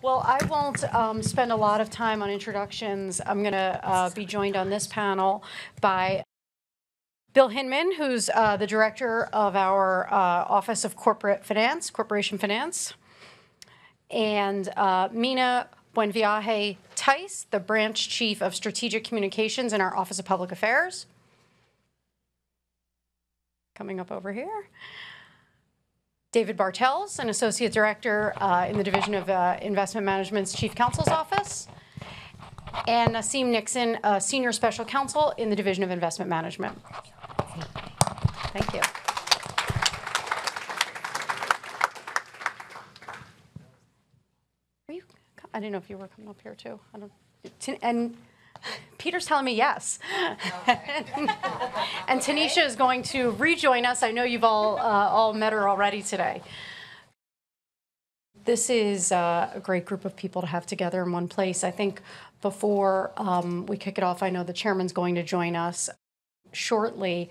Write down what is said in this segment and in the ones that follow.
Well, I won't spend a lot of time on introductions. I'm going to be joined on this panel by Bill Hinman, who's the director of our Office of Corporation Finance, and Mina Buenviaje Tice, the branch chief of strategic communications in our Office of Public Affairs. Coming up over here. David Bartels, an associate director in the Division of Investment Management's Chief Counsel's Office, and Nasim Nixon, a senior special counsel in the Division of Investment Management. Thank you. Are you? I didn't know if you were coming up here too. I don't. And Peter's telling me yes. Okay. And Tanisha is going to rejoin us. I know you've all met her already today. This is a great group of people to have together in one place. I think before we kick it off, I know the chairman's going to join us shortly.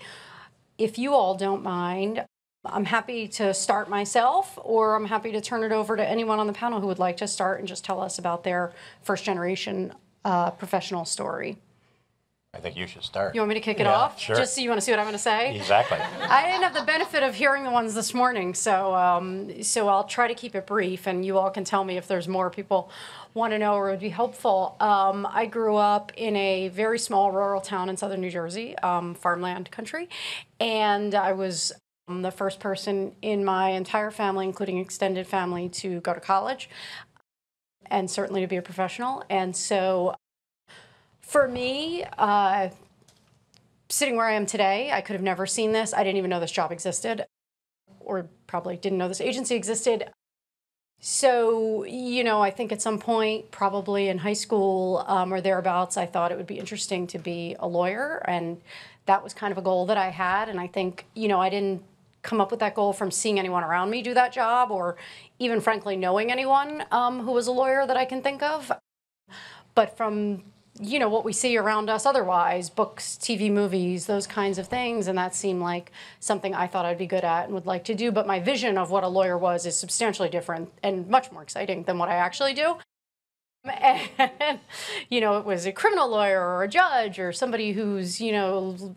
If you all don't mind, I'm happy to start myself, or I'm happy to turn it over to anyone on the panel who would like to start and just tell us about their first generation professional story. I think you should start. You want me to kick it off? Sure. Just so you want to see what I'm going to say? Exactly. I didn't have the benefit of hearing the ones this morning, so so I'll try to keep it brief, and you all can tell me if there's more people want to know or would be helpful. I grew up in a very small rural town in southern New Jersey, farmland country, and I was the first person in my entire family, including extended family, to go to college, and certainly to be a professional. And so for me, sitting where I am today, I could have never seen this. I didn't even know this job existed, or probably didn't know this agency existed. So, you know, I think at some point, probably in high school or thereabouts, I thought it would be interesting to be a lawyer. And that was kind of a goal that I had. And I think, you know, I didn't come up with that goal from seeing anyone around me do that job, or even frankly knowing anyone who was a lawyer that I can think of, but from, you know, what we see around us otherwise, books, TV, movies, those kinds of things. And that seemed like something I thought I'd be good at and would like to do. But my vision of what a lawyer was is substantially different and much more exciting than what I actually do. And, you know, it was a criminal lawyer or a judge or somebody who's, you know,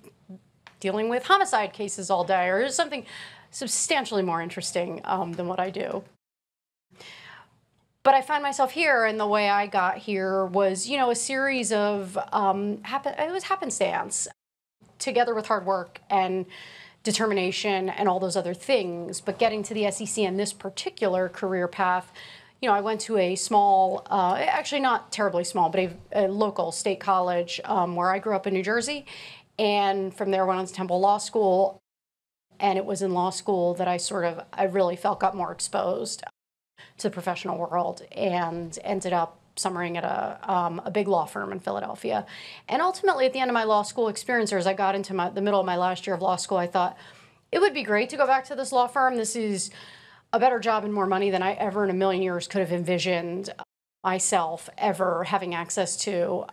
dealing with homicide cases all day, or something substantially more interesting than what I do. But I find myself here, and the way I got here was, you know, a series of, it was happenstance, together with hard work and determination and all those other things. But getting to the SEC and this particular career path, you know, I went to a small, actually not terribly small, but a local state college where I grew up in New Jersey. And from there went on to Temple Law School. And it was in law school that I really felt got more exposed to the professional world, and ended up summering at a big law firm in Philadelphia. And ultimately, at the end of my law school experience, or as I got into the middle of my last year of law school, I thought it would be great to go back to this law firm. This is a better job and more money than I ever in a million years could have envisioned myself ever having access to.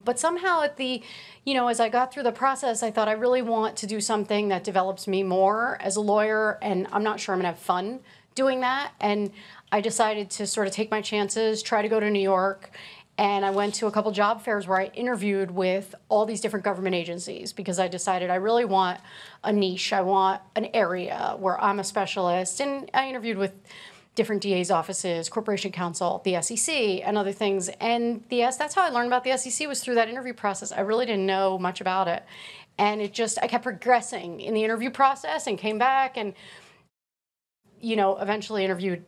But somehow as I got through the process, I thought I really want to do something that develops me more as a lawyer, and I'm not sure I'm going to have fun doing that. And I decided to sort of take my chances, try to go to New York, and I went to a couple job fairs where I interviewed with all these different government agencies, because I decided I really want a niche. I want an area where I'm a specialist. And I interviewed with different DA's offices, Corporation Counsel, the SEC, and other things. And that's how I learned about the SEC, was through that interview process. I really didn't know much about it. And I kept progressing in the interview process and came back and, you know, eventually interviewed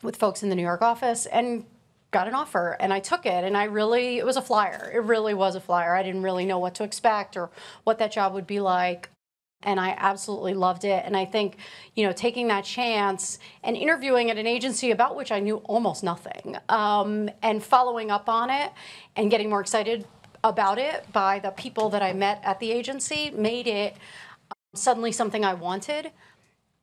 with folks in the New York office and got an offer. And I took it. And it was a flyer. It really was a flyer. I didn't really know what to expect or what that job would be like. And I absolutely loved it. And I think, you know, taking that chance and interviewing at an agency about which I knew almost nothing, and following up on it and getting more excited about it by the people that I met at the agency made it suddenly something I wanted.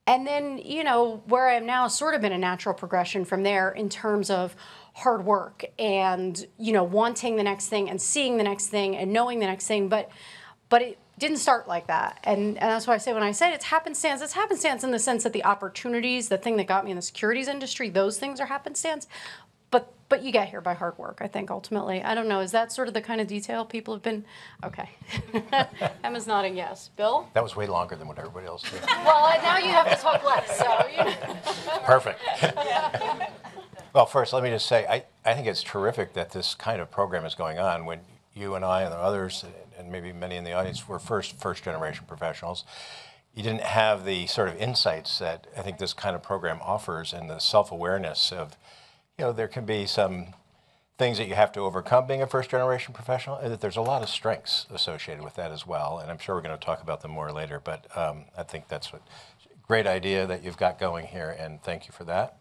And then, you know, where I am now has sort of been a natural progression from there in terms of hard work and, you know, wanting the next thing and seeing the next thing and knowing the next thing. But it didn't start like that. And that's why I say when I say it's happenstance in the sense that the opportunities, the thing that got me in the securities industry, those things are happenstance. but you get here by hard work, I think, ultimately. I don't know. Is that sort of the kind of detail people have been? Okay. Emma's nodding yes. Bill? That was way longer than what everybody else did. Well, now you have to talk less, so, you know. Perfect. Well, first, let me just say, I think it's terrific that this kind of program is going on. When you and I and the others, and maybe many in the audience, were first-generation professionals, you didn't have the sort of insights that I think this kind of program offers, and the self-awareness of, there can be some things that you have to overcome being a first-generation professional, and that there's a lot of strengths associated with that as well. And I'm sure we're going to talk about them more later, but I think that's a great idea that you've got going here, and thank you for that.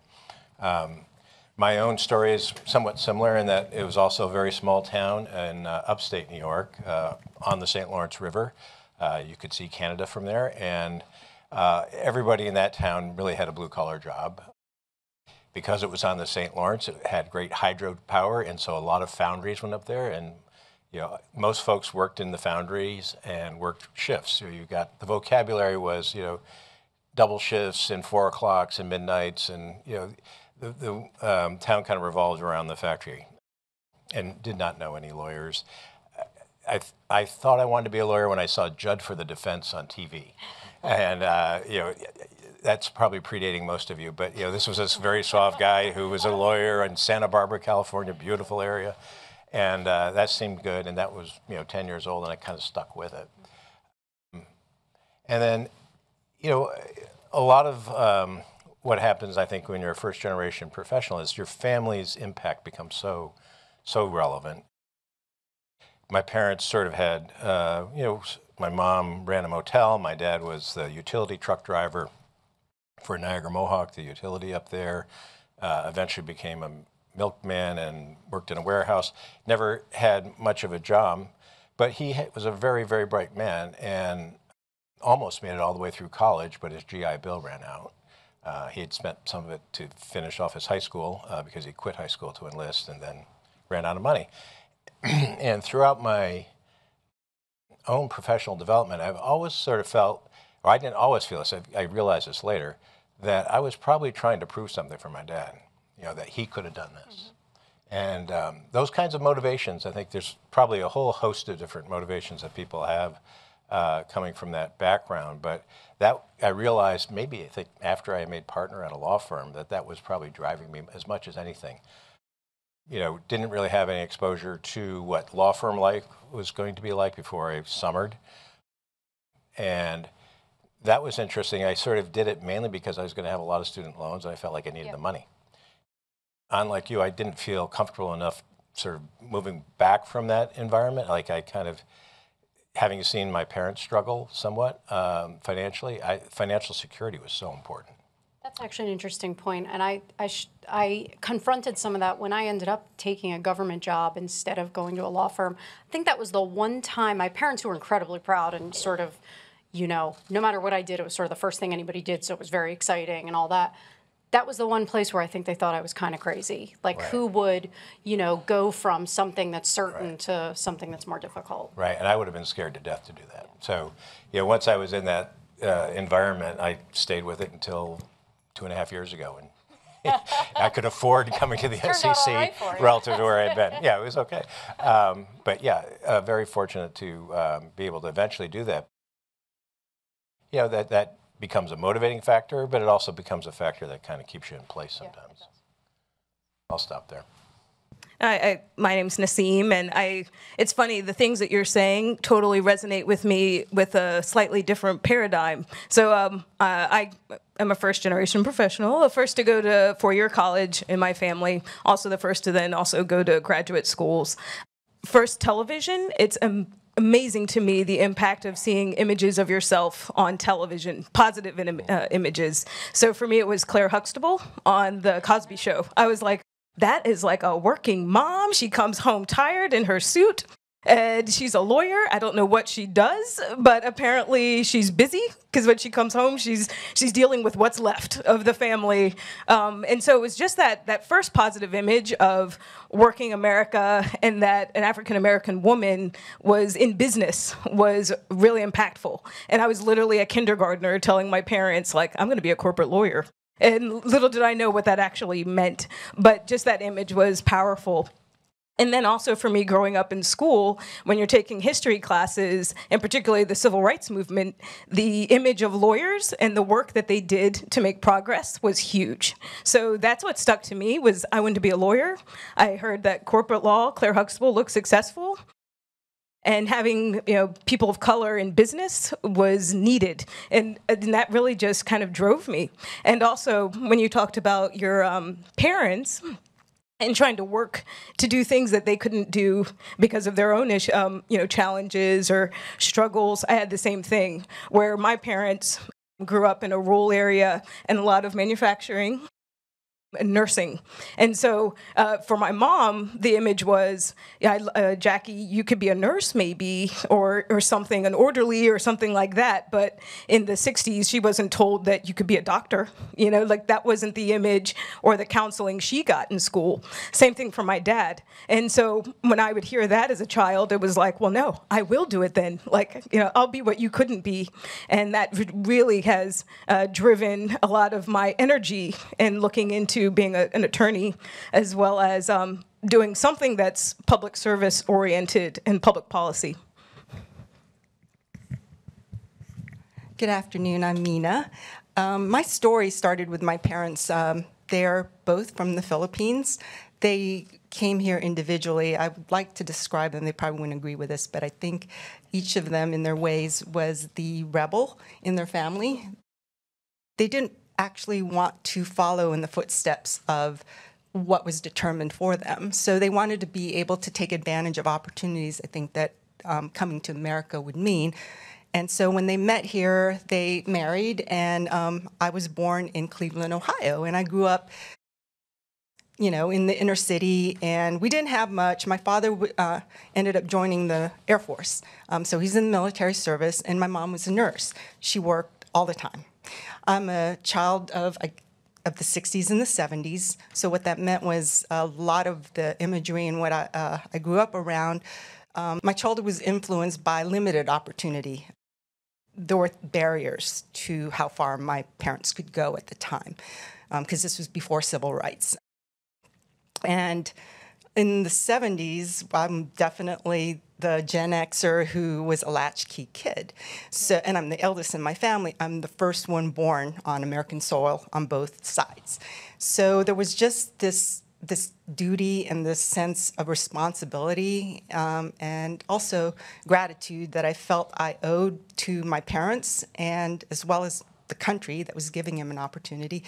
My own story is somewhat similar in that it was also a very small town in upstate New York on the St. Lawrence River. You could see Canada from there, and everybody in that town really had a blue-collar job. Because it was on the St. Lawrence, it had great hydropower, and so a lot of foundries went up there, and most folks worked in the foundries and worked shifts. So you got, the vocabulary was double shifts and 4 o'clocks and midnights, and the town kind of revolved around the factory, and did not know any lawyers. I thought I wanted to be a lawyer when I saw Judd for the Defense on TV, and that's probably predating most of you, but this was this very suave guy who was a lawyer in Santa Barbara, California, beautiful area, and that seemed good, and that was 10 years old, and I kind of stuck with it. And then, a lot of what happens, I think, when you're a first-generation professional is your family's impact becomes so relevant. My parents sort of had, my mom ran a motel, my dad was the utility truck driver for Niagara Mohawk, the utility up there, eventually became a milkman and worked in a warehouse. Never had much of a job, but he was a very, very bright man and almost made it all the way through college, but his GI Bill ran out. He had spent some of it to finish off his high school because he quit high school to enlist and then ran out of money. And throughout my own professional development, I've always sort of felt, or I didn't always feel this, I realized this later, that I was probably trying to prove something for my dad, that he could have done this. Mm-hmm. And those kinds of motivations, I think there's probably a whole host of different motivations that people have coming from that background. But that I realized I think after I made partner at a law firm, that was probably driving me as much as anything. Didn't really have any exposure to what law firm life was going to be like before I summered. And that was interesting. I sort of did it mainly because I was going to have a lot of student loans, and I felt like I needed the money. Unlike you, I didn't feel comfortable enough sort of moving back from that environment. Like I kind of, having seen my parents struggle somewhat financially, financial security was so important. That's actually an interesting point, and I confronted some of that when I ended up taking a government job instead of going to a law firm. I think that was the one time my parents, who were incredibly proud and sort of, no matter what I did, it was sort of the first thing anybody did, so it was very exciting and all that. That was the one place where I think they thought I was kind of crazy. Like, right. Who would, go from something that's certain right. to something that's more difficult? Right, and I would have been scared to death to do that. So, once I was in that environment, I stayed with it until 2.5 years ago, and I could afford coming to the SEC right relative to where I had been. Yeah, it was okay. But yeah, very fortunate to be able to eventually do that. That becomes a motivating factor, but it also becomes a factor that kind of keeps you in place sometimes. Yeah, I'll stop there. My name's Naseem, and it's funny, the things that you're saying totally resonate with me with a slightly different paradigm. So I am a first-generation professional, the first to go to four-year college in my family, also the first to then also go to graduate schools. First television, it's amazing to me the impact of seeing images of yourself on television, positive images. So for me, it was Claire Huxtable on The Cosby Show. I was like, that is like a working mom. She comes home tired in her suit, and she's a lawyer. I don't know what she does, but apparently she's busy because when she comes home, she's dealing with what's left of the family. And so it was just that first positive image of working America, and that an African-American woman was in business was really impactful. And I was literally a kindergartner telling my parents, like, I'm going to be a corporate lawyer. And little did I know what that actually meant, but just that image was powerful. And then also for me growing up in school, when you're taking history classes, and particularly the civil rights movement, the image of lawyers and the work that they did to make progress was huge. So that's what stuck to me was I wanted to be a lawyer. I heard that corporate law, Claire Huxtable, looked successful. And having people of color in business was needed, and that really just kind of drove me. And also, when you talked about your parents and trying to work to do things that they couldn't do because of their own challenges or struggles, I had the same thing. Where my parents grew up in a rural area and a lot of manufacturing and nursing. And so for my mom, the image was, Jackie, you could be a nurse maybe, or something, an orderly or something like that. But in the 60s, she wasn't told that you could be a doctor. Like that wasn't the image or the counseling she got in school. Same thing for my dad. And so when I would hear that as a child, it was like, well, no, I will do it then. Like, I'll be what you couldn't be. And that really has driven a lot of my energy in looking into being an attorney, as well as doing something that's public service oriented and public policy. Good afternoon, I'm Mina. My story started with my parents. They're both from the Philippines. They came here individually. I would like to describe them. They probably wouldn't agree with this, but I think each of them in their ways was the rebel in their family. They didn't actually want to follow in the footsteps of what was determined for them. So they wanted to be able to take advantage of opportunities, I think, that coming to America would mean. And so when they met here, they married, and I was born in Cleveland, Ohio. And I grew up, in the inner city, and we didn't have much. My father ended up joining the Air Force. So he's in the military service, and my mom was a nurse. She worked all the time. I'm a child of the 60s and the 70s, so what that meant was a lot of the imagery and what I grew up around. My childhood was influenced by limited opportunity. There were barriers to how far my parents could go at the time, because this was before civil rights. And in the 70s, I'm definitely the Gen Xer who was a latchkey kid. So, and I'm the eldest in my family. I'm the first one born on American soil on both sides. So there was just this duty and this sense of responsibility and also gratitude that I felt I owed to my parents and as well as the country that was giving him an opportunity.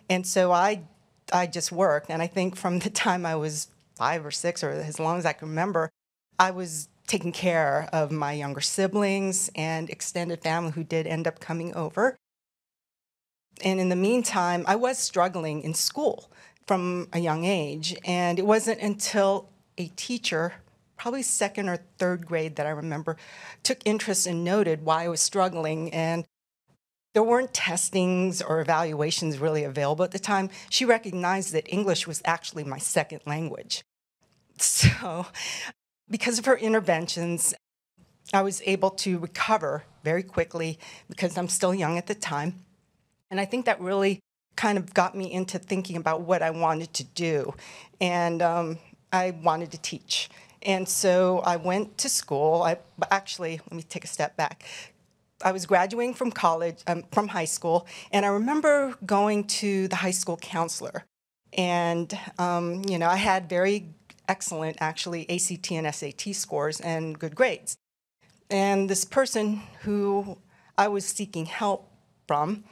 And so I just worked. And I think from the time I was 5 or 6, or as long as I can remember, I was taking care of my younger siblings and extended family who did end up coming over. And in the meantime, I was struggling in school from a young age. And it wasn't until a teacher, probably 2nd or 3rd grade that I remember, took interest and noted why I was struggling. And there weren't testings or evaluations really available at the time. She recognized that English was actually my second language. So because of her interventions, I was able to recover very quickly because I'm still young at the time. And I think that really kind of got me into thinking about what I wanted to do. And I wanted to teach. And so I went to school. Actually, let me take a step back. I was graduating from college, from high school, and I remember going to the high school counselor. And, I had very excellent, actually, ACT and SAT scores and good grades. And this person who I was seeking help from,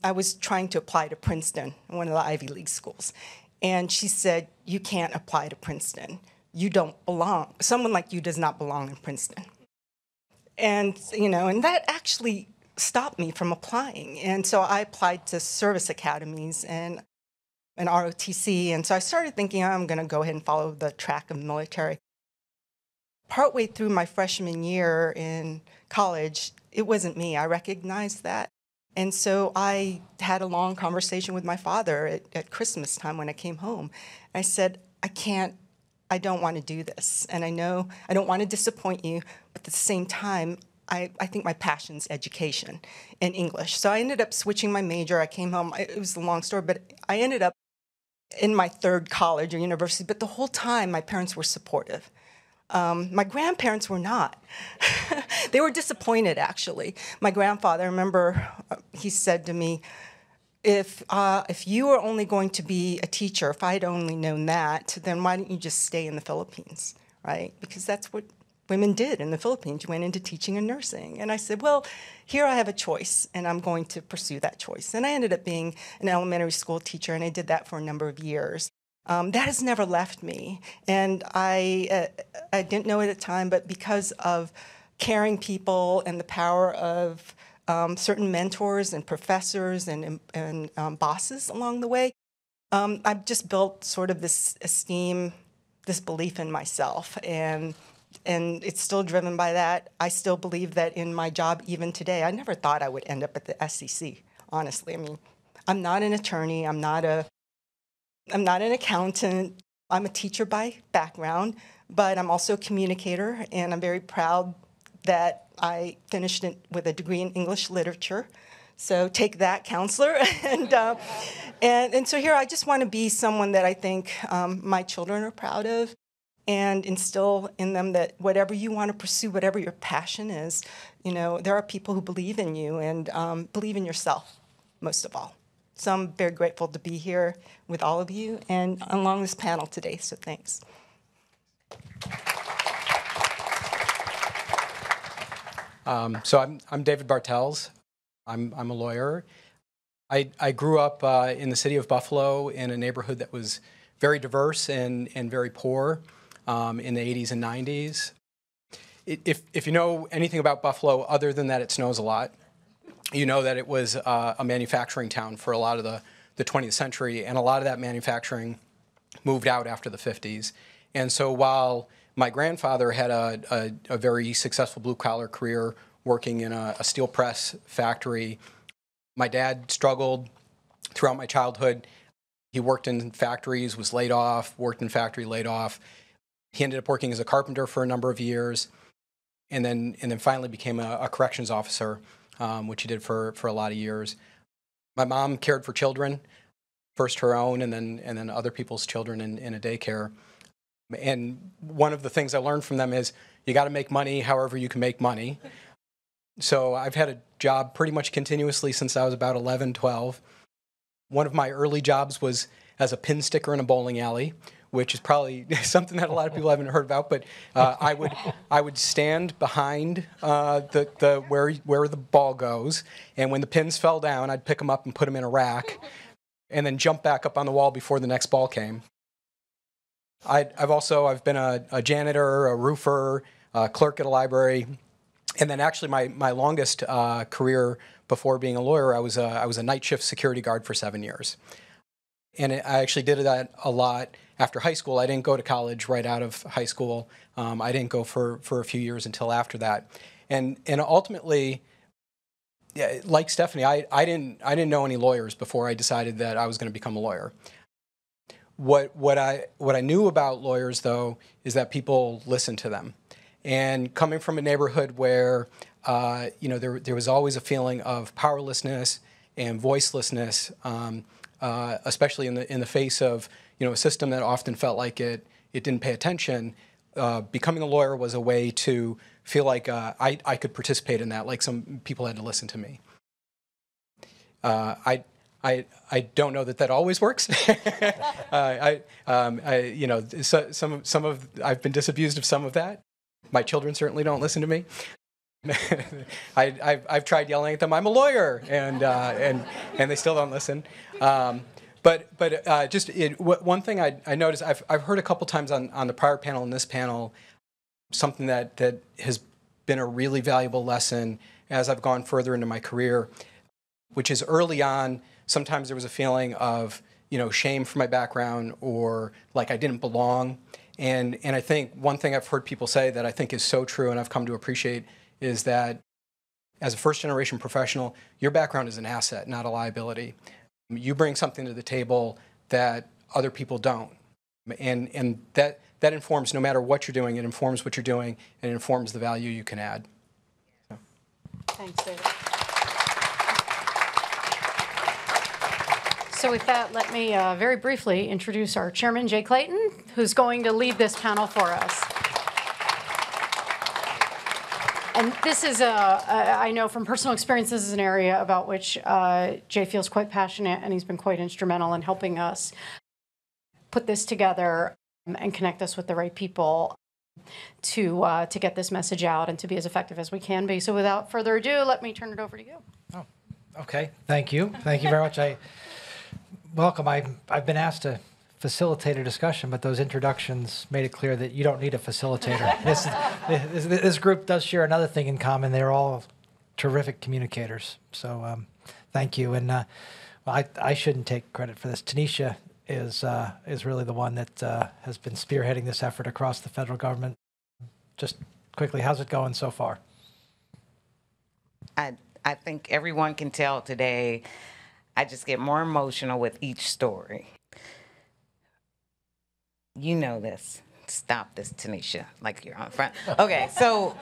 I was trying to apply to Princeton, one of the Ivy League schools. And she said, "You can't apply to Princeton. You don't belong. Someone like you does not belong in Princeton." And, and that actually stopped me from applying. And so I applied to service academies and an ROTC. And so I started thinking, I'm going to go ahead and follow the track of military. Partway through my freshman year in college, it wasn't me. I recognized that. And so I had a long conversation with my father at Christmas time when I came home. I said, I don't want to do this. And I know I don't want to disappoint you, but at the same time, I think my passion's education and English. So I ended up switching my major. I came home. It was a long story, but I ended up in my third college or university. But the whole time, my parents were supportive. My grandparents were not. They were disappointed, actually. My grandfather, I remember, he said to me, if you were only going to be a teacher, if I had only known that, then why didn't you just stay in the Philippines, right? Because that's what women did in the Philippines. You went into teaching and nursing. And I said, well, here I have a choice, and I'm going to pursue that choice. And I ended up being an elementary school teacher, and I did that for a number of years. That has never left me. And I didn't know it at the time, but because of caring people and the power of certain mentors and professors and bosses along the way, I've just built sort of this esteem, this belief in myself. And it's still driven by that. I still believe that in my job even today. I never thought I would end up at the SEC, honestly. I mean, I'm not an attorney. I'm not an accountant. I'm a teacher by background, but I'm also a communicator, and I'm very proud that I finished it with a degree in English literature. So take that, counselor. And so here I just want to be someone that I think my children are proud of, and instill in them that whatever you want to pursue, whatever your passion is, there are people who believe in you and believe in yourself, most of all. So I'm very grateful to be here with all of you and along this panel today, so thanks. So I'm David Bartels. I'm a lawyer. I grew up in the city of Buffalo in a neighborhood that was very diverse and very poor in the 80s and 90s. If you know anything about Buffalo other than that it snows a lot, you know that it was a manufacturing town for a lot of the 20th century, and a lot of that manufacturing moved out after the 50s. And so while my grandfather had a very successful blue-collar career working in a steel press factory, my dad struggled throughout my childhood. He worked in factories, was laid off, worked in factory, laid off. He ended up working as a carpenter for a number of years, and then finally became a corrections officer, which he did for a lot of years. My mom cared for children, first her own and then other people's children in a daycare. And one of the things I learned from them is you got to make money however you can make money. So I've had a job pretty much continuously since I was about 11, 12. One of my early jobs was as a pin sticker in a bowling alley, which is probably something that a lot of people haven't heard about. But I would stand behind where the ball goes, and when the pins fell down, I'd pick them up and put them in a rack, and then jump back up on the wall before the next ball came. I've been a janitor, a roofer, a clerk at a library, and then actually my longest career before being a lawyer, I was a night shift security guard for 7 years. And I actually did that a lot after high school. I didn't go to college right out of high school. I didn't go for a few years until after that. And ultimately, yeah, like Stephanie, I didn't know any lawyers before I decided that I was going to become a lawyer. What I knew about lawyers, though, is that people listen to them. And coming from a neighborhood where there was always a feeling of powerlessness and voicelessness, especially in the face of a system that often felt like it didn't pay attention. Becoming a lawyer was a way to feel like I could participate in that, like some people had to listen to me. I don't know that always works. I've been disabused of some of that. My children certainly don't listen to me. I've tried yelling at them, "I'm a lawyer," and they still don't listen. But one thing I noticed, I've heard a couple times on the prior panel and this panel, something that has been a really valuable lesson as I've gone further into my career, which is early on, sometimes there was a feeling of shame for my background or like I didn't belong. And I think one thing I've heard people say that I think is so true and I've come to appreciate is that as a first-generation professional, your background is an asset, not a liability. You bring something to the table that other people don't. And that informs, no matter what you're doing, it informs what you're doing and it informs the value you can add. So. Thanks, David. So with that, let me very briefly introduce our chairman, Jay Clayton, who's going to lead this panel for us. And this is, I know from personal experience, this is an area about which Jay feels quite passionate, and he's been quite instrumental in helping us put this together and connect us with the right people to get this message out and to be as effective as we can be. So without further ado, let me turn it over to you. Oh, okay. Thank you. Thank you very much. Welcome. I've been asked to facilitate a discussion, but those introductions made it clear that you don't need a facilitator. This group does share another thing in common. They're all terrific communicators. So thank you. And well, I shouldn't take credit for this. Tanisha is really the one that has been spearheading this effort across the federal government. Just quickly, how's it going so far? I think everyone can tell today, I just get more emotional with each story. You know this. Stop this, Tanisha, like you're on front. Okay, so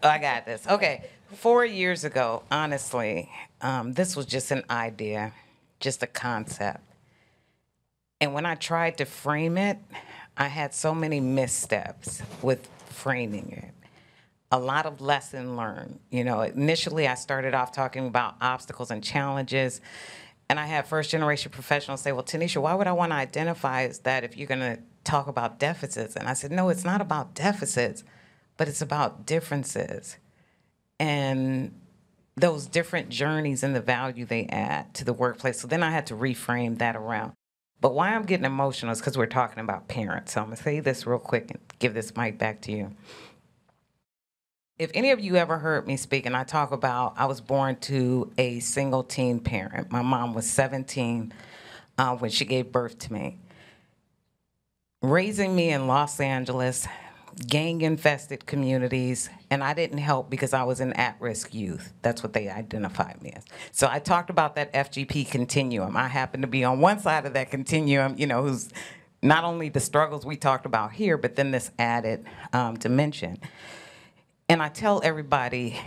I got this. Okay, 4 years ago, honestly, this was just an idea, just a concept. And when I tried to frame it, I had so many missteps with framing it. A lot of lesson learned. You know, initially I started off talking about obstacles and challenges, and I had first-generation professionals say, well, Tanisha, why would I want to identify as that if you're going to talk about deficits? And I said, no, it's not about deficits, but it's about differences. And those different journeys and the value they add to the workplace. So then I had to reframe that around. But why I'm getting emotional is because we're talking about parents. So I'm going to say this real quick and give this mic back to you. If any of you ever heard me speak, and I talk about I was born to a single teen parent. My mom was 17 when she gave birth to me. Raising me in Los Angeles, gang-infested communities, and I didn't help because I was an at-risk youth. That's what they identified me as. So I talked about that FGP continuum. I happen to be on one side of that continuum, you know, who's not only the struggles we talked about here, but then this added dimension. And I tell everybody,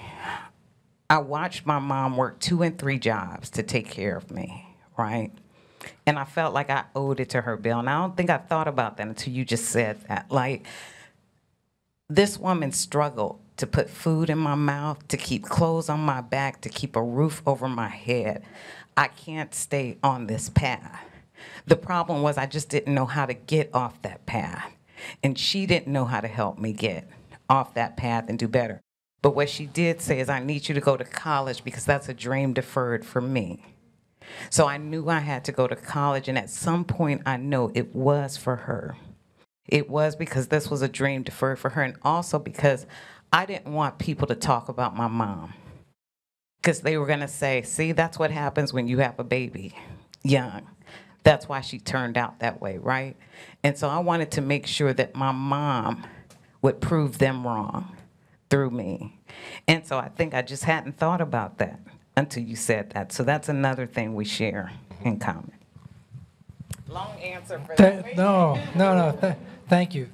I watched my mom work 2 and 3 jobs to take care of me, right? And I felt like I owed it to her, Bill. And I don't think I thought about that until you just said that. Like, this woman struggled to put food in my mouth, to keep clothes on my back, to keep a roof over my head. I can't stay on this path. The problem was I just didn't know how to get off that path. And she didn't know how to help me get off that path and do better. But what she did say is, I need you to go to college because that's a dream deferred for me. So I knew I had to go to college, and at some point I know it was for her. It was because this was a dream deferred for her, and also because I didn't want people to talk about my mom. Because they were gonna say, see, that's what happens when you have a baby young. That's why she turned out that way, right? And so I wanted to make sure that my mom would prove them wrong through me. And so I think I just hadn't thought about that until you said that. So that's another thing we share in common. Long answer for that. No. Thank you.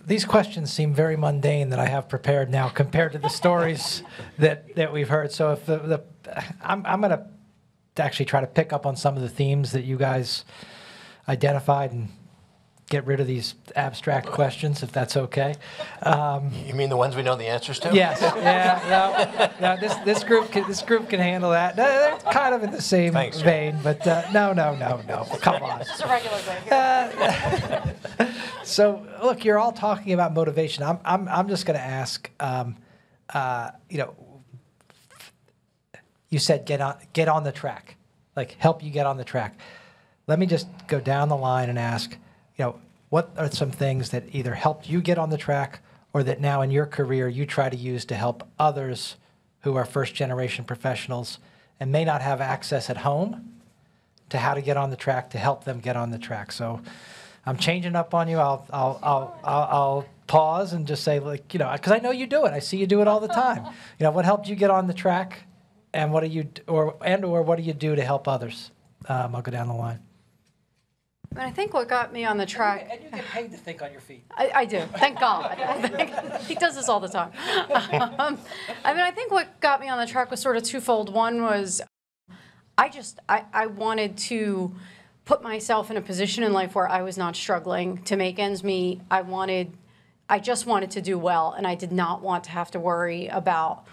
These questions seem very mundane that I have prepared now compared to the stories that we've heard. So if I'm going to actually try to pick up on some of the themes that you guys identified and get rid of these abstract questions, if that's okay. You mean the ones we know the answers to? Yes. Yeah. No. This group can handle that. They're kind of in the same vein, but no. Come on. It's a regular day. So look, you're all talking about motivation. I'm just going to ask. You said get on the track, like help you get on the track. Let me just go down the line and ask. What are some things that either helped you get on the track or that now in your career you try to use to help others who are first-generation professionals and may not have access at home to how to get on the track to help them get on the track? So I'm changing up on you. I'll pause and just say, because I know you do it. I see you do it all the time. What helped you get on the track, and what do you do to help others? I'll go down the line. mean, I think what got me on the track. And you get paid to think on your feet. I do. Thank God. He does this all the time. I mean, I think what got me on the track was sort of twofold. One was I wanted to put myself in a position in life where I was not struggling to make ends meet. I just wanted to do well, and I did not want to have to worry about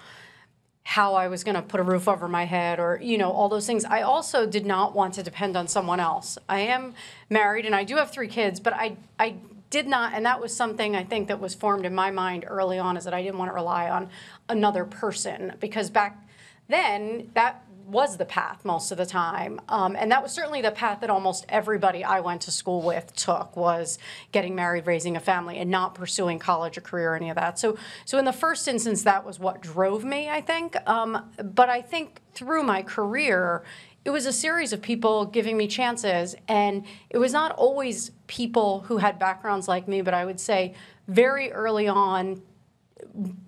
how I was going to put a roof over my head or, all those things. I also did not want to depend on someone else. I am married and I do have 3 kids, but I did not, and that was something I think that was formed in my mind early on, is that I didn't want to rely on another person, because back then that was the path most of the time. And that was certainly the path that almost everybody I went to school with took, was getting married, raising a family, and not pursuing college or career or any of that. So in the first instance, that was what drove me, I think. But I think through my career, it was a series of people giving me chances. And it was not always people who had backgrounds like me, but I would say very early on,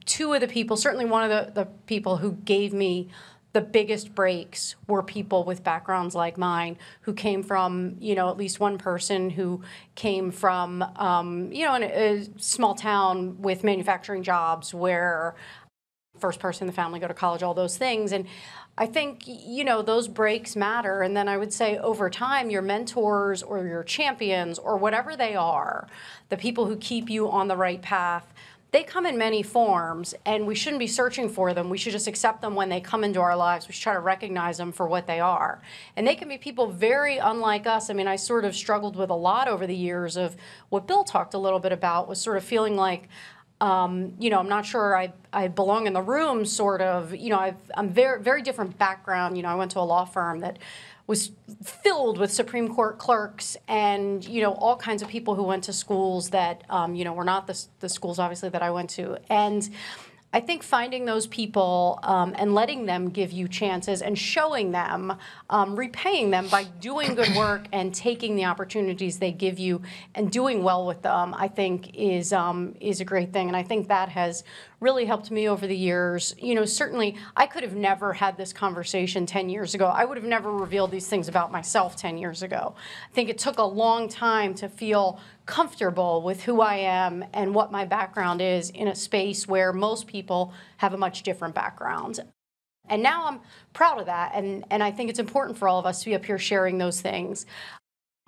2 of the people, certainly one of the people who gave me the biggest breaks were people with backgrounds like mine, who came from, at least one person who came from, in a small town with manufacturing jobs where first person in the family go to college, all those things. And I think, those breaks matter. And then I would say over time, your mentors or your champions or whatever they are, the people who keep you on the right path, they come in many forms, and we shouldn't be searching for them. We should just accept them when they come into our lives. We should try to recognize them for what they are. And they can be people very unlike us. I mean, I sort of struggled with a lot over the years of what Bill talked a little bit about, was sort of feeling like, I'm not sure I belong in the room, sort of. I'm very, very different background. I went to a law firm that was filled with Supreme Court clerks and, all kinds of people who went to schools that, were not the schools, obviously, that I went to. And I think finding those people and letting them give you chances and showing them, repaying them by doing good work and taking the opportunities they give you and doing well with them, I think is a great thing. And I think that has really helped me over the years. Certainly I could have never had this conversation 10 years ago. I would have never revealed these things about myself 10 years ago. I think it took a long time to feel comfortable with who I am and what my background is in a space where most people have a much different background. And now I'm proud of that, and I think it's important for all of us to be up here sharing those things.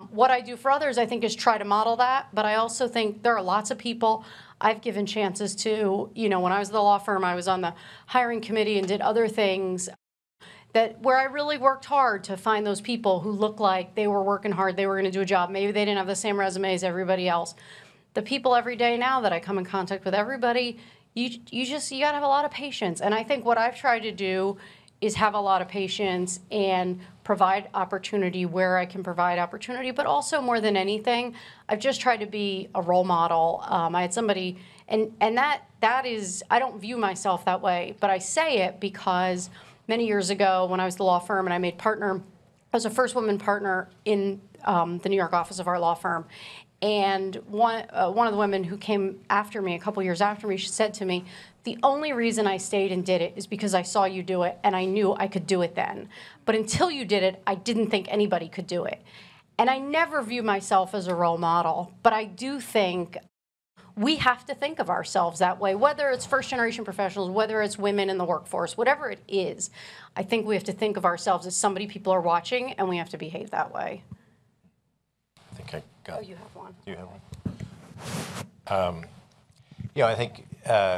What I do for others, I think, is try to model that, but I also think there are lots of people I've given chances to. When I was at the law firm, I was on the hiring committee and did other things where I really worked hard to find those people who looked like they were working hard, they were going to do a job. Maybe they didn't have the same resume as everybody else. The people every day now that I come in contact with, everybody, you got to have a lot of patience. And I think what I've tried to do is have a lot of patience and provide opportunity where I can provide opportunity, but also more than anything, I've just tried to be a role model. I had somebody, and that is, I don't view myself that way, but I say it because many years ago when I was at the law firm and I made partner, I was the first woman partner in the New York office of our law firm. And one of the women who came after me, a couple years after me, she said to me, "The only reason I stayed and did it is because I saw you do it and I knew I could do it then. But until you did it, I didn't think anybody could do it." And I never view myself as a role model, but I do think we have to think of ourselves that way, whether it's first-generation professionals, whether it's women in the workforce, whatever it is. I think we have to think of ourselves as somebody people are watching, and we have to behave that way. I think I got. Oh, you have one. You have one. I think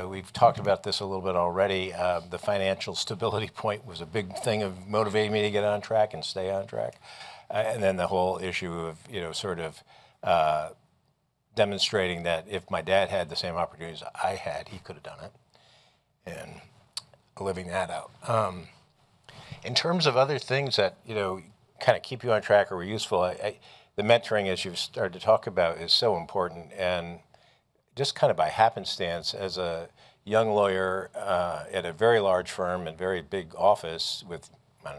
we've talked about this a little bit already. The financial stability point was a big thing of motivating me to get on track and stay on track. And then the whole issue of, sort of demonstrating that if my dad had the same opportunities I had, he could have done it, and living that out. In terms of other things that, kind of keep you on track or were useful, the mentoring, as you've started to talk about, is so important. And just kind of by happenstance, as a young lawyer at a very large firm and very big office with,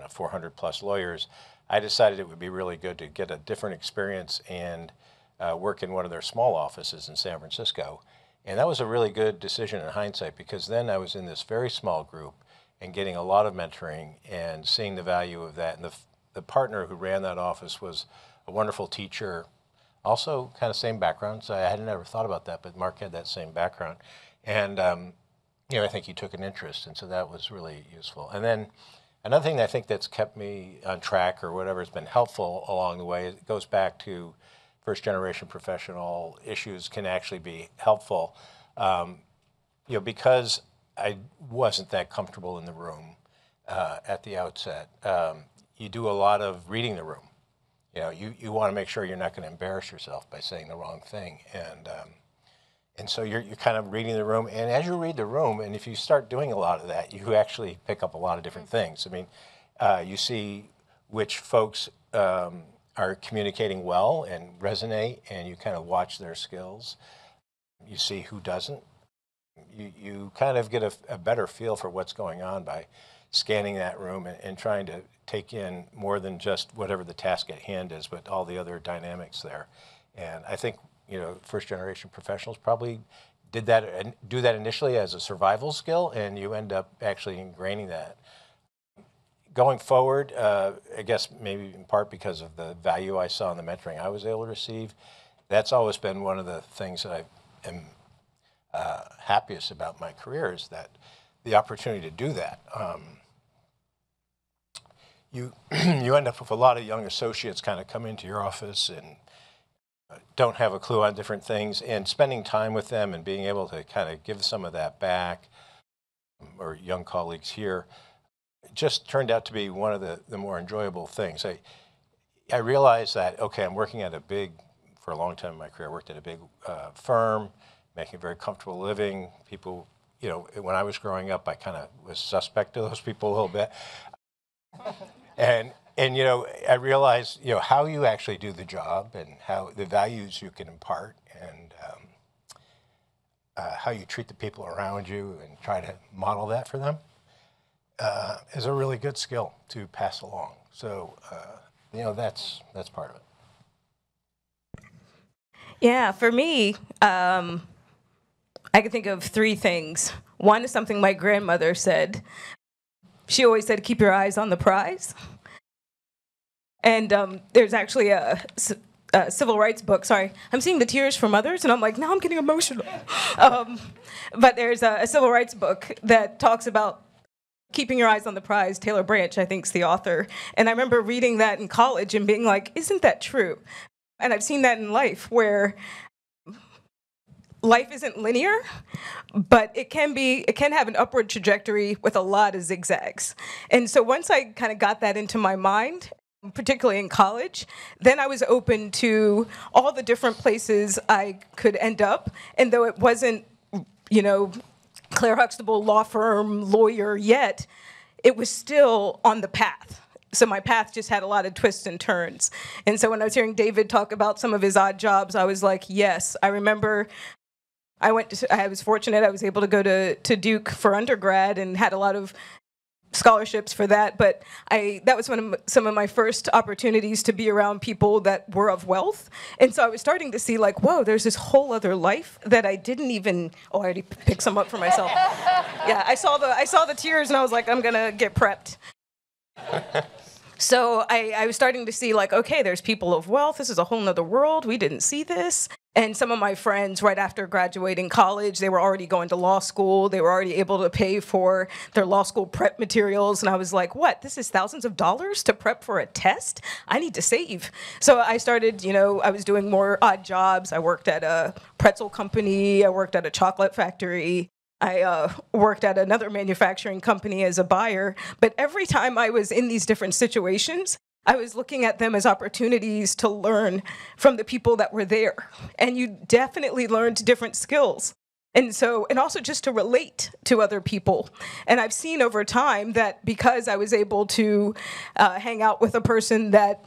400 plus lawyers, I decided it would be really good to get a different experience and work in one of their small offices in San Francisco. And that was a really good decision in hindsight, because then I was in this very small group and getting a lot of mentoring and seeing the value of that. And the partner who ran that office was a wonderful teacher, also kind of same background. So I had never thought about that, but Mark had that same background. And, I think he took an interest, and so that was really useful. And then another thing that I think that's kept me on track or whatever has been helpful along the way, it goes back to first-generation professional issues can actually be helpful. Because I wasn't that comfortable in the room at the outset, you do a lot of reading the room. You want to make sure you're not going to embarrass yourself by saying the wrong thing. And so you're kind of reading the room. And as you read the room, and if you start doing a lot of that, you actually pick up a lot of different things. I mean, you see which folks are communicating well and resonate, and you kind of watch their skills. You see who doesn't. You kind of get a better feel for what's going on by scanning that room and trying to take in more than just whatever the task at hand is, but all the other dynamics there. And I think, first generation professionals probably do that initially as a survival skill, and you end up actually ingraining that. Going forward, I guess maybe in part because of the value I saw in the mentoring I was able to receive, that's always been one of the things that I am happiest about my career, is that the opportunity to do that. You end up with a lot of young associates kind of come into your office and don't have a clue on different things, and spending time with them and being able to kind of give some of that back, or young colleagues here, just turned out to be one of the more enjoyable things. I realized that, okay, I'm working at for a long time in my career, I worked at a big firm, making a very comfortable living. People, when I was growing up, I kind of was suspect of those people a little bit. And I realized, how you actually do the job and how the values you can impart, and how you treat the people around you and try to model that for them is a really good skill to pass along. So, that's part of it. Yeah, for me, I can think of three things. One is something my grandmother said. She always said, keep your eyes on the prize. And there's actually a civil rights book. Sorry, I'm seeing the tears from others, and I'm like, now I'm getting emotional. But there's a civil rights book that talks about keeping your eyes on the prize. Taylor Branch, I think, is the author. And I remember reading that in college and being like, isn't that true? And I've seen that in life, where life isn't linear, but it can have an upward trajectory with a lot of zigzags. And so once I kind of got that into my mind, particularly in college, then I was open to all the different places I could end up. And though it wasn't, Claire Huxtable law firm lawyer yet, it was still on the path. So my path just had a lot of twists and turns. And so when I was hearing David talk about some of his odd jobs, I was like, yes. I remember I was fortunate, I was able to go to Duke for undergrad and had a lot of scholarships for that, but that was some of my first opportunities to be around people that were of wealth. And so I was starting to see, like, whoa, there's this whole other life that I didn't even, I already picked some up for myself. Yeah, I saw the tears, and I was like, I'm gonna get prepped. So I was starting to see, like, okay, there's people of wealth, this is a whole nother world, we didn't see this. And some of my friends, right after graduating college, they were already going to law school. They were already able to pay for their law school prep materials. And I was like, what? This is thousands of dollars to prep for a test? I need to save. So I started, I was doing more odd jobs. I worked at a pretzel company. I worked at a chocolate factory. I worked at another manufacturing company as a buyer. But every time I was in these different situations, I was looking at them as opportunities to learn from the people that were there. And you definitely learned different skills. And also just to relate to other people. And I've seen over time that because I was able to hang out with a person that,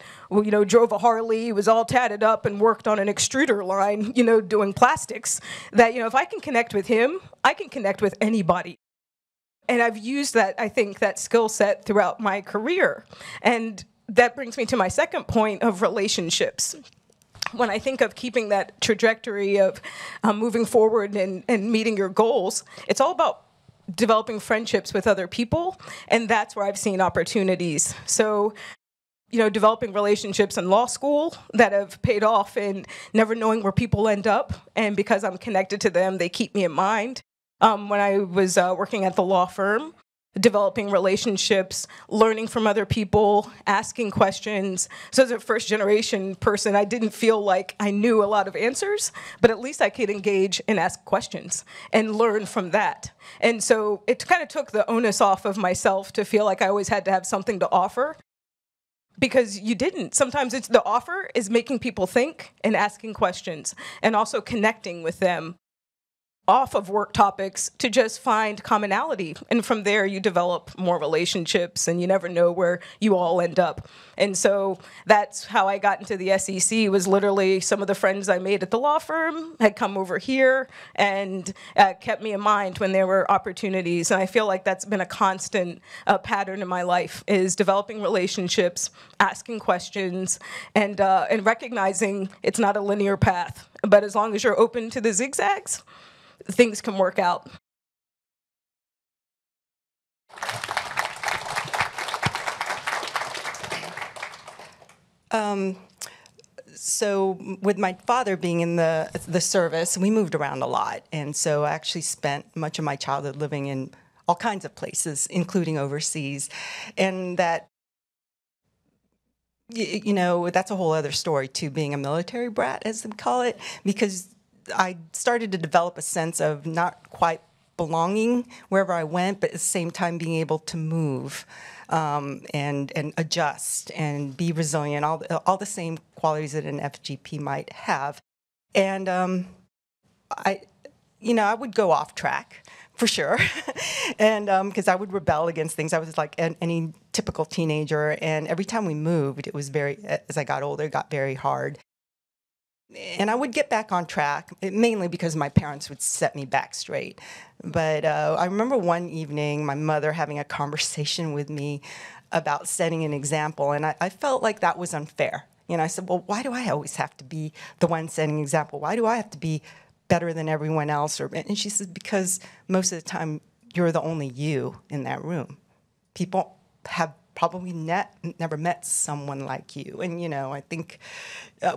drove a Harley, was all tatted up and worked on an extruder line, doing plastics, that, if I can connect with him, I can connect with anybody. And I've used that skill set throughout my career. And that brings me to my second point of relationships. When I think of keeping that trajectory of moving forward and meeting your goals, it's all about developing friendships with other people, and that's where I've seen opportunities. So developing relationships in law school that have paid off and never knowing where people end up. And because I'm connected to them, they keep me in mind. When I was working at the law firm, developing relationships, learning from other people, asking questions. So as a first generation person, I didn't feel like I knew a lot of answers, but at least I could engage and ask questions and learn from that. And so it kind of took the onus off of myself to feel like I always had to have something to offer, because you didn't. Sometimes it's the offer is making people think and asking questions and also connecting with them off of work topics to just find commonality. And from there, you develop more relationships, and you never know where you all end up. And so that's how I got into the SEC, was literally some of the friends I made at the law firm had come over here and kept me in mind when there were opportunities. And I feel like that's been a constant pattern in my life, is developing relationships, asking questions, and recognizing it's not a linear path. But as long as you're open to the zigzags, things can work out. So with my father being in the service, we moved around a lot. And so I actually spent much of my childhood living in all kinds of places, including overseas. And that, that's a whole other story too, being a military brat, as they call it, because I started to develop a sense of not quite belonging wherever I went, but at the same time being able to move and adjust and be resilient, all the same qualities that an FGP might have. And I would go off track for sure, and because I would rebel against things. I was like any typical teenager, and every time we moved, it was as I got older, it got very hard. And I would get back on track, mainly because my parents would set me back straight. But I remember one evening, my mother having a conversation with me about setting an example, and I felt like that was unfair. I said, well, why do I always have to be the one setting an example? Why do I have to be better than everyone else? And she said, because most of the time, you're the only you in that room. People have probably never met someone like you. And, I think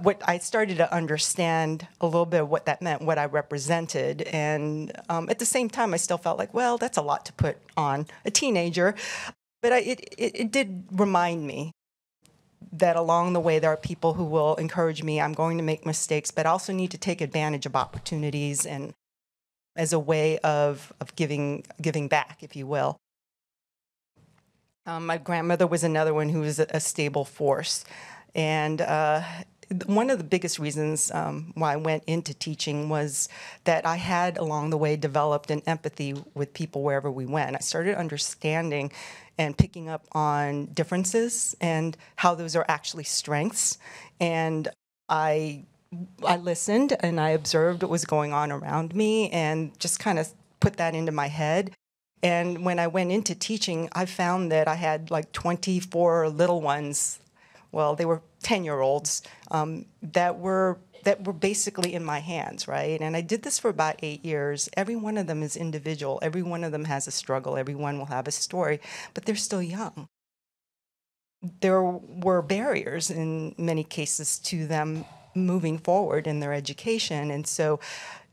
what I started to understand a little bit of what that meant, what I represented. And at the same time, I still felt like, well, that's a lot to put on a teenager. But it did remind me that along the way, there are people who will encourage me. I'm going to make mistakes, but I also need to take advantage of opportunities and as a way of giving back, if you will. My grandmother was another one who was a stable force. And one of the biggest reasons why I went into teaching was that I had, along the way, developed an empathy with people wherever we went. I started understanding and picking up on differences and how those are actually strengths. And I listened and I observed what was going on around me and just kind of put that into my head. And when I went into teaching, I found that I had like 24 little ones. Well, they were 10-year-olds that were basically in my hands, right? And I did this for about 8 years. Every one of them is individual. Every one of them has a struggle. Everyone will have a story, but they're still young. There were barriers in many cases to them moving forward in their education. And so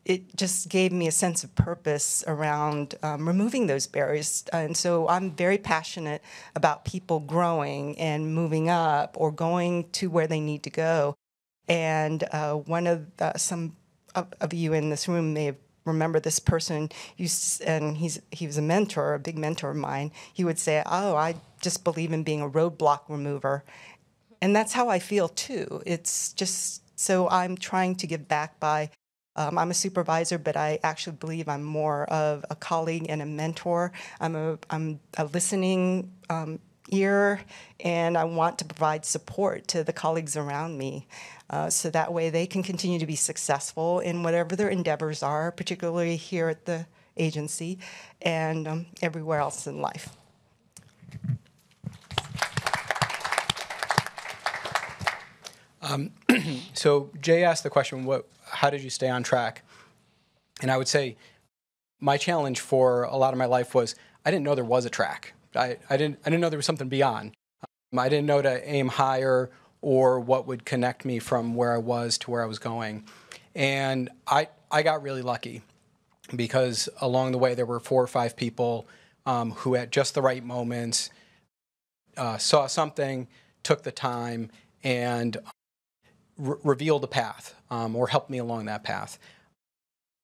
it just gave me a sense of purpose around removing those barriers. And so I'm very passionate about people growing and moving up or going to where they need to go. And one of some of you in this room may have remembered this person, and he was a mentor, a big mentor of mine. He would say, oh, I just believe in being a roadblock remover. And that's how I feel too. It's just, so I'm trying to give back by I'm a supervisor, but I actually believe I'm more of a colleague and a mentor. I'm a listening ear, and I want to provide support to the colleagues around me so that way they can continue to be successful in whatever their endeavors are, particularly here at the agency and everywhere else in life. So Jay asked the question, how did you stay on track? And I would say my challenge for a lot of my life was I didn't know there was a track. I didn't know there was something beyond. I didn't know to aim higher or what would connect me from where I was to where I was going. And I got really lucky because along the way there were 4 or 5 people who at just the right moments saw something, took the time, and revealed a path or helped me along that path.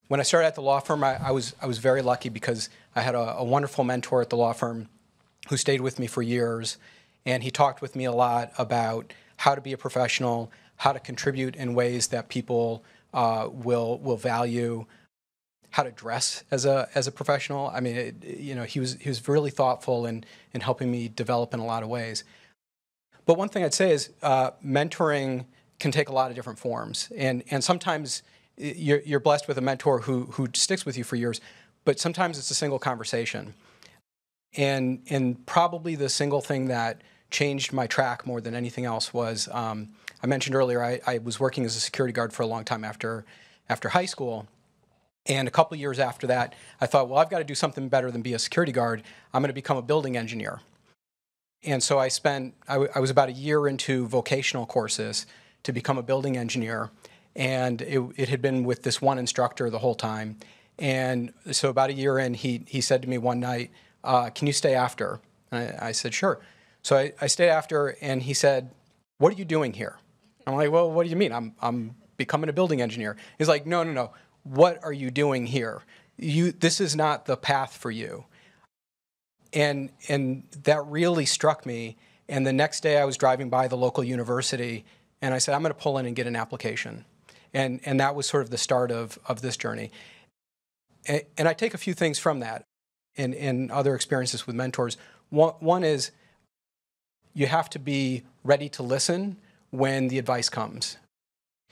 When I started at the law firm, I was very lucky because I had a wonderful mentor at the law firm who stayed with me for years, and he talked with me a lot about how to be a professional, how to contribute in ways that people will value, how to dress as a professional. I mean, he was really thoughtful in helping me develop in a lot of ways. But one thing I'd say is mentoring can take a lot of different forms, and sometimes you're blessed with a mentor who sticks with you for years, but sometimes it's a single conversation. And probably the single thing that changed my track more than anything else was, I mentioned earlier, I was working as a security guard for a long time after high school. And a couple years after that, I thought, well, I've got to do something better than be a security guard. I'm going to become a building engineer. And so I was about a year into vocational courses to become a building engineer. And it had been with this one instructor the whole time. And so about a year in, he said to me one night, can you stay after? And I said, sure. So I stayed after, and he said, what are you doing here? I'm like, well, what do you mean? I'm becoming a building engineer. He's like, no. What are you doing here? This is not the path for you. And that really struck me. And the next day I was driving by the local university, and I said, I'm going to pull in and get an application. And that was sort of the start of this journey. And I take a few things from that and other experiences with mentors. One is you have to be ready to listen when the advice comes.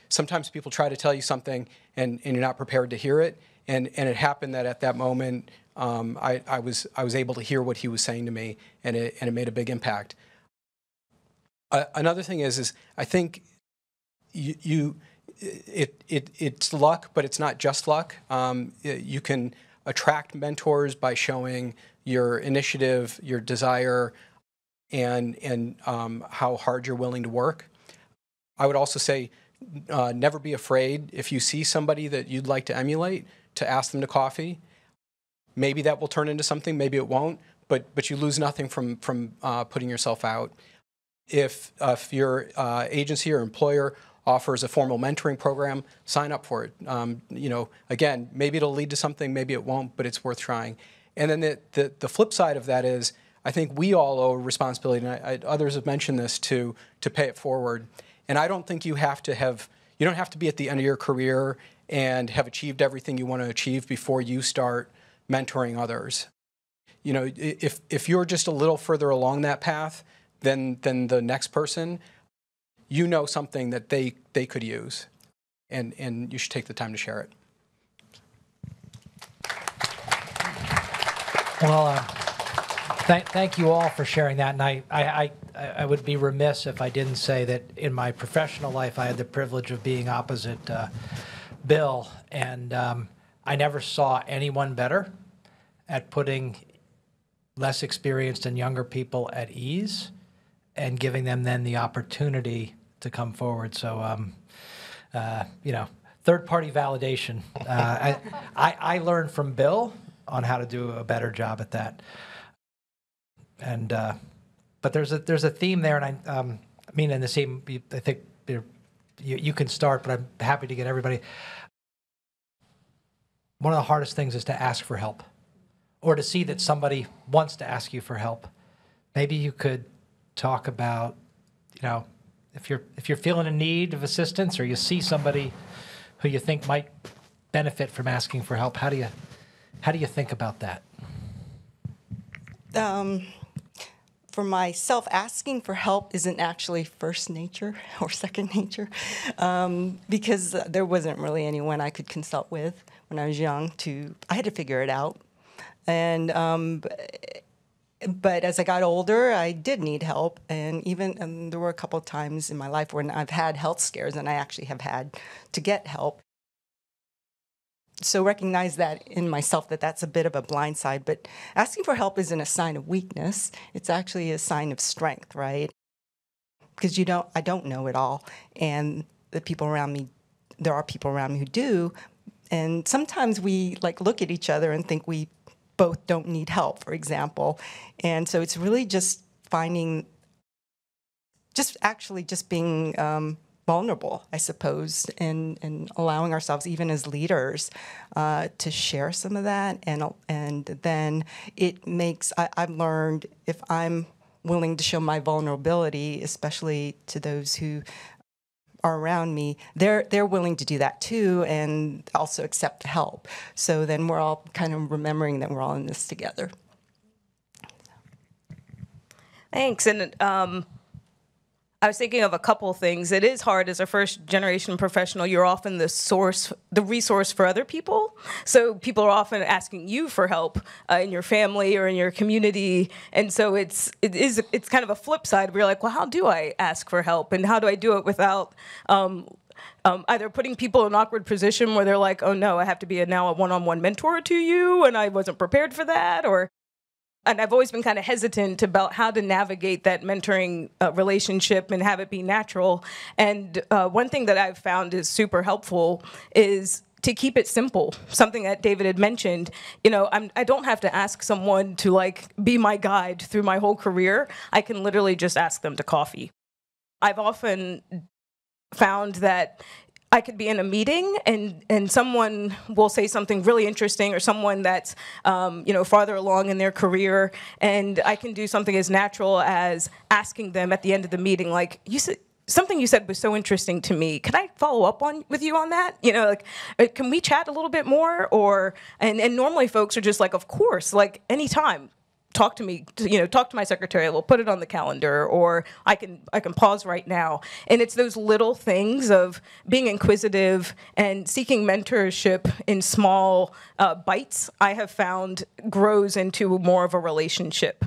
Sometimes people try to tell you something and you're not prepared to hear it. And it happened that at that moment, I was able to hear what he was saying to me, and it made a big impact. Another thing is I think it's luck, but it's not just luck. You can attract mentors by showing your initiative, your desire, and how hard you're willing to work. I would also say never be afraid if you see somebody that you'd like to emulate to ask them to coffee. Maybe that will turn into something, maybe it won't, but you lose nothing from putting yourself out. If your agency or employer offers a formal mentoring program, sign up for it. Again, maybe it'll lead to something, maybe it won't, but it's worth trying. And then the flip side of that is, I think we all owe a responsibility, and others have mentioned this, to pay it forward. And I don't think you don't have to be at the end of your career and have achieved everything you want to achieve before you start mentoring others. If you're just a little further along that path than the next person, you know something that they could use, and you should take the time to share it. Well, thank you all for sharing that. And I would be remiss if I didn't say that in my professional life, I had the privilege of being opposite Bill, and I never saw anyone better at putting less experienced and younger people at ease and giving them then the opportunity to come forward. So, third-party validation. I learned from Bill on how to do a better job at that. And but there's a theme there, and I mean, in the same, I think you can start, but I'm happy to get everybody. One of the hardest things is to ask for help, or to see that somebody wants to ask you for help. Maybe you could talk about, if you're feeling in need of assistance, or you see somebody who you think might benefit from asking for help. How do you think about that? For myself, asking for help isn't actually first nature or second nature, because there wasn't really anyone I could consult with when I was young. I had to figure it out, and but as I got older, I did need help, and there were a couple of times in my life when I've had health scares, and I actually have had to get help. So recognize that in myself, that's a bit of a blind side. But asking for help isn't a sign of weakness. It's actually a sign of strength, right? because I don't know it all, and the people around me, there are people around me who do, and sometimes we like look at each other and think we both don't need help, for example, and so it's really just finding, just being vulnerable, I suppose, and allowing ourselves, even as leaders, to share some of that, and then it makes, I've learned if I'm willing to show my vulnerability, especially to those who are around me, they're willing to do that too, and also accept help. So then we're all kind of remembering that we're all in this together. Thanks. And I was thinking of a couple things. It is hard as a first-generation professional. You're often the resource for other people. So people are often asking you for help in your family or in your community. And so it's kind of a flip side where you're like, well, how do I ask for help? And how do I do it without either putting people in an awkward position where they're like, oh, no, I have to be now a one-on-one mentor to you, and I wasn't prepared for that, and I've always been kind of hesitant about how to navigate that mentoring relationship and have it be natural. And one thing that I've found is super helpful is to keep it simple. Something that David had mentioned, I don't have to ask someone to like be my guide through my whole career. I can literally just ask them to coffee. I've often found that I could be in a meeting and someone will say something really interesting, or someone that's farther along in their career, and I can do something as natural as asking them at the end of the meeting, like, something you said was so interesting to me. Could I follow up with you on that? Can we chat a little bit more? And normally folks are just like, of course, like anytime. Talk to me, talk to my secretary, we'll put it on the calendar, or I can pause right now. And it's those little things of being inquisitive and seeking mentorship in small bites, I have found grows into more of a relationship.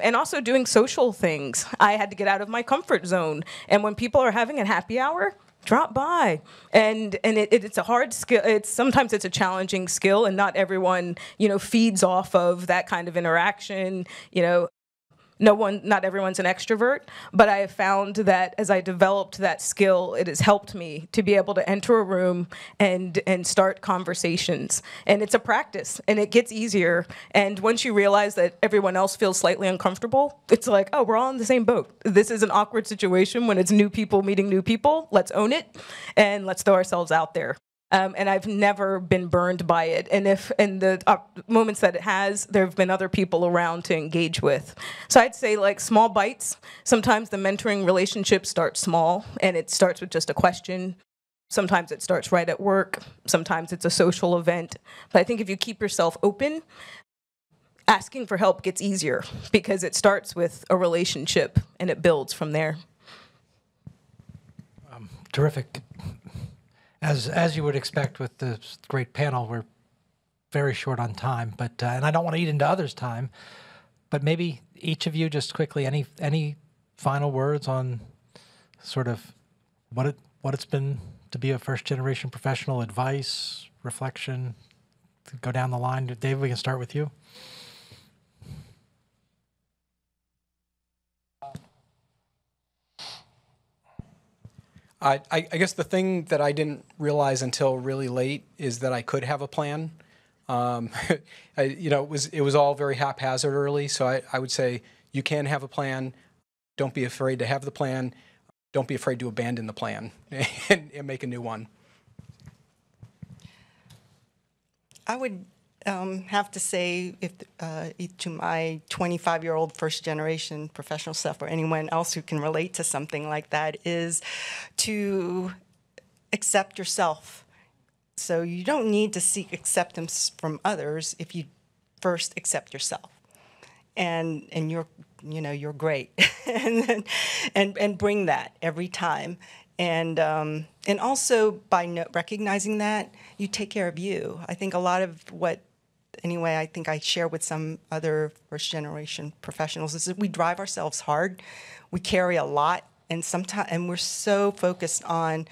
And also doing social things. I had to get out of my comfort zone. And when people are having a happy hour, drop by. And it's a hard skill. Sometimes it's a challenging skill, and not everyone, feeds off of that kind of interaction. Not everyone's an extrovert, but I have found that as I developed that skill, it has helped me to be able to enter a room and start conversations. And it's a practice, and it gets easier. And once you realize that everyone else feels slightly uncomfortable, it's like, oh, we're all in the same boat. This is an awkward situation when it's new people meeting new people. Let's own it, and let's throw ourselves out there. And I've never been burned by it. And if in the moments that it has, there have been other people around to engage with. So I'd say like small bites. Sometimes the mentoring relationship starts small, and it starts with just a question. Sometimes it starts right at work. Sometimes it's a social event. But I think if you keep yourself open, asking for help gets easier because it starts with a relationship and it builds from there. Terrific. As you would expect with this great panel, we're very short on time, but and I don't want to eat into others' time, but maybe each of you just quickly, any final words on sort of what it's been to be a first-generation professional, advice, reflection, to go down the line. Dave, we can start with you. I guess the thing that I didn't realize until really late is that I could have a plan. It was all very haphazard early, so I would say you can have a plan. Don't be afraid to have the plan. Don't be afraid to abandon the plan and make a new one. I would have to say, if to my 25-year-old first-generation professional self, or anyone else who can relate to something like that, is to accept yourself. So you don't need to seek acceptance from others if you first accept yourself, and you're great, and bring that every time. And also by recognizing that, you take care of you. I think a lot of I think I share with some other first-generation professionals is that we drive ourselves hard, we carry a lot, and we're so focused on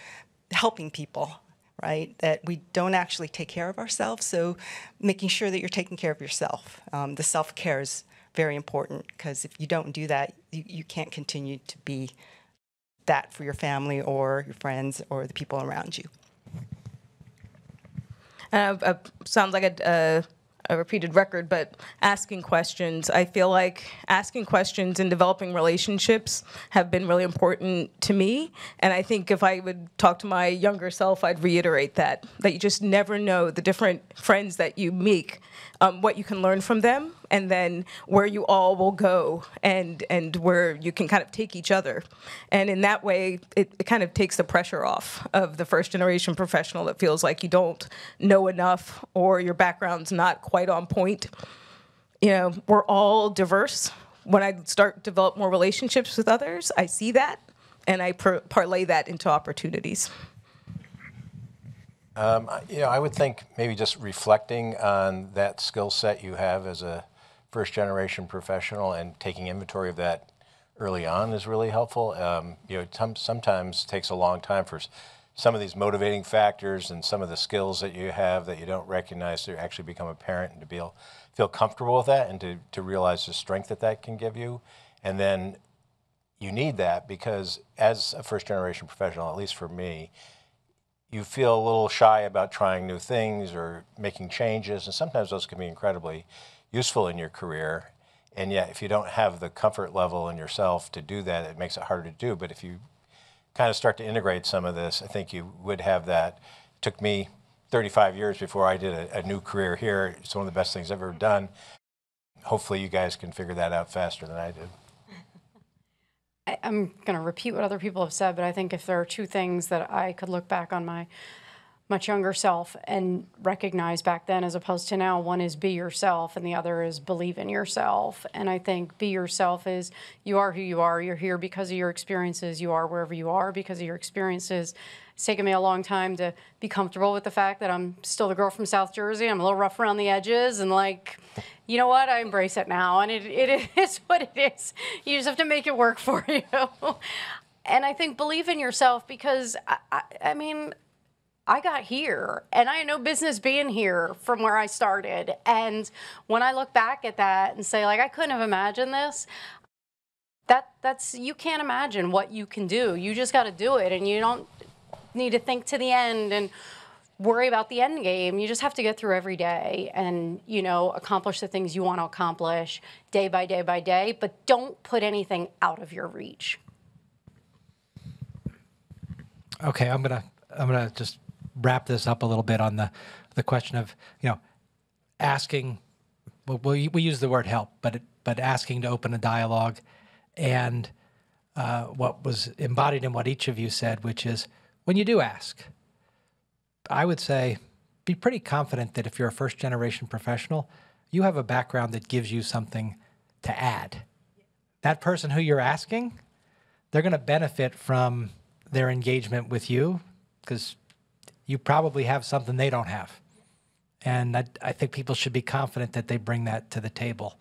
helping people, right, that we don't actually take care of ourselves. So making sure that you're taking care of yourself. The self-care is very important, because if you don't do that, you can't continue to be that for your family or your friends or the people around you. Sounds like a repeated record, but asking questions. I feel like asking questions and developing relationships have been really important to me. And I think if I would talk to my younger self, I'd reiterate that you just never know the different friends that you meet, what you can learn from them, and then where you all will go and where you can kind of take each other. And in that way, it kind of takes the pressure off of the first generation professional that feels like you don't know enough or your background's not quite on point. You know, we're all diverse. When I start to develop more relationships with others, I see that and I parlay that into opportunities. I would think maybe just reflecting on that skill set you have as a first generation professional and taking inventory of that early on is really helpful. Sometimes takes a long time for some of these motivating factors and some of the skills that you have that you don't recognize to actually become apparent and to feel comfortable with that and to realize the strength that can give you. And then you need that because as a first generation professional, at least for me, you feel a little shy about trying new things or making changes, and sometimes those can be incredibly useful in your career. And yet, if you don't have the comfort level in yourself to do that, it makes it harder to do. But if you kind of start to integrate some of this, I think you would have that. It took me 35 years before I did a new career here. It's one of the best things I've ever done. Hopefully you guys can figure that out faster than I did. I'm going to repeat what other people have said, but I think if there are two things that I could look back on my much younger self and recognize back then as opposed to now, one is be yourself and the other is believe in yourself. And I think be yourself is you are who you are. You're here because of your experiences. You are wherever you are because of your experiences. It's taken me a long time to be comfortable with the fact that I'm still the girl from South Jersey. I'm a little rough around the edges and like, you know what? I embrace it now, and it is what it is. You just have to make it work for you. And I think believe in yourself because, I mean, I got here, and I had no business being here from where I started. And when I look back at that and say, like, I couldn't have imagined this, that's you can't imagine what you can do. You just got to do it, and you don't need to think to the end and worry about the end game. You just have to get through every day and, accomplish the things you want to accomplish day by day by day, but don't put anything out of your reach. Okay, I'm gonna just wrap this up a little bit on the question of, asking, well, we use the word help, but asking to open a dialogue and what was embodied in what each of you said, which is when you do ask, I would say be pretty confident that if you're a first generation professional, you have a background that gives you something to add. That person who you're asking, they're going to benefit from their engagement with you because you probably have something they don't have. And I think people should be confident that they bring that to the table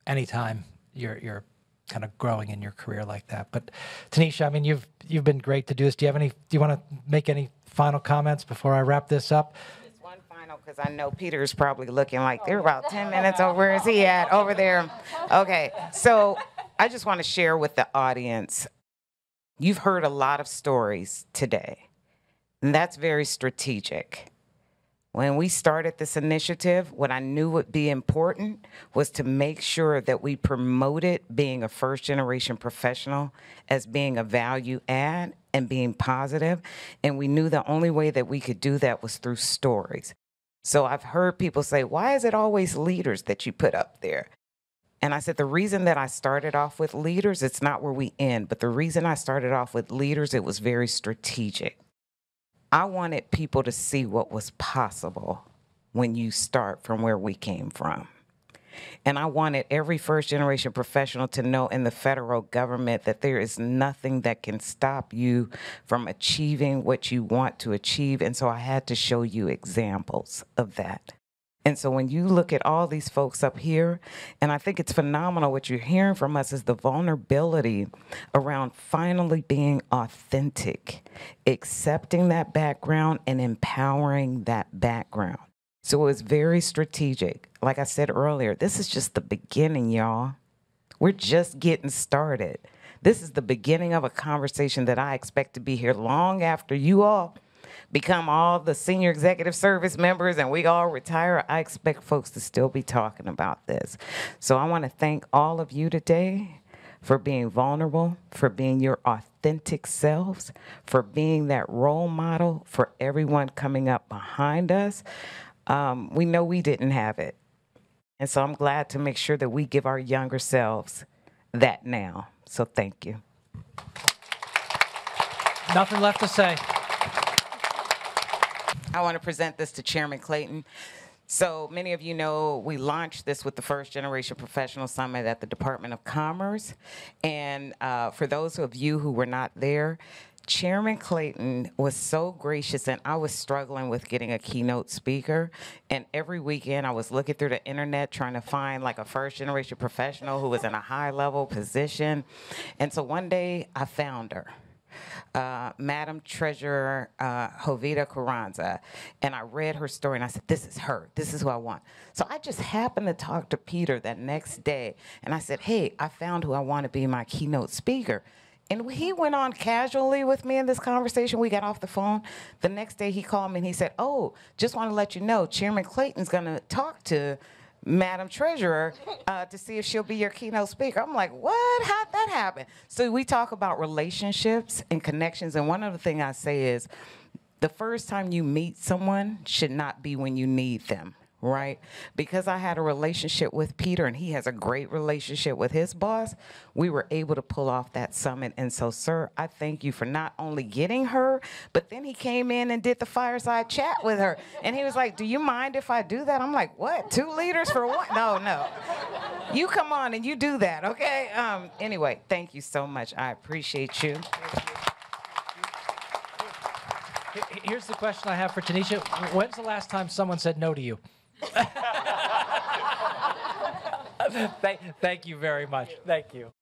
anytime you're kind of growing in your career like that. But Tanisha, I mean, you've been great to do this. Do you want to make any final comments before I wrap this up? Just one final, because I know Peter's probably looking like they're about 10 minutes over. Where is he at? Over there. Okay, so I just want to share with the audience. You've heard a lot of stories today, and that's very strategic. When we started this initiative, what I knew would be important was to make sure that we promoted being a first-generation professional as being a value add and being positive. And we knew the only way that we could do that was through stories. So I've heard people say, why is it always leaders that you put up there? And I said, the reason that I started off with leaders, it's not where we end, but the reason I started off with leaders, it was very strategic. I wanted people to see what was possible when you start from where we came from. And I wanted every first-generation professional to know in the federal government that there is nothing that can stop you from achieving what you want to achieve. And so I had to show you examples of that. And so when you look at all these folks up here, and I think it's phenomenal what you're hearing from us is the vulnerability around finally being authentic, accepting that background and empowering that background. So it was very strategic. Like I said earlier, this is just the beginning, y'all. We're just getting started. This is the beginning of a conversation that I expect to be here long after you all become all the senior executive service members and we all retire. I expect folks to still be talking about this. So I want to thank all of you today for being vulnerable, for being your authentic selves, for being that role model for everyone coming up behind us. We know we didn't have it. And so I'm glad to make sure that we give our younger selves that now. So thank you. Nothing left to say. I want to present this to Chairman Clayton. So many of you know we launched this with the First Generation Professional Summit at the Department of Commerce. And for those of you who were not there, Chairman Clayton was so gracious, and I was struggling with getting a keynote speaker. And every weekend I was looking through the internet trying to find like a first generation professional who was in a high level position. And so one day I found her. Madam Treasurer Jovita Carranza, and I read her story and I said, this is her, this is who I want. So I just happened to talk to Peter that next day and I said, hey, I found who I want to be my keynote speaker. And he went on casually with me in this conversation. We got off the phone. The next day he called me and he said, oh, just want to let you know, Chairman Clayton's going to talk to Madam Treasurer to see if she'll be your keynote speaker. I'm like, what? How'd that happen? So we talk about relationships and connections, and one of the things I say is the first time you meet someone should not be when you need them, right? Because I had a relationship with Peter and he has a great relationship with his boss, we were able to pull off that summit. And so, sir, I thank you for not only getting her, but then he came in and did the fireside chat with her. And he was like, do you mind if I do that? I'm like, what? 2 leaders for one? No. You come on and you do that, okay? Anyway, thank you so much. I appreciate you. Here's the question I have for Tanisha. When's the last time someone said no to you? Thank you very much. Thank you.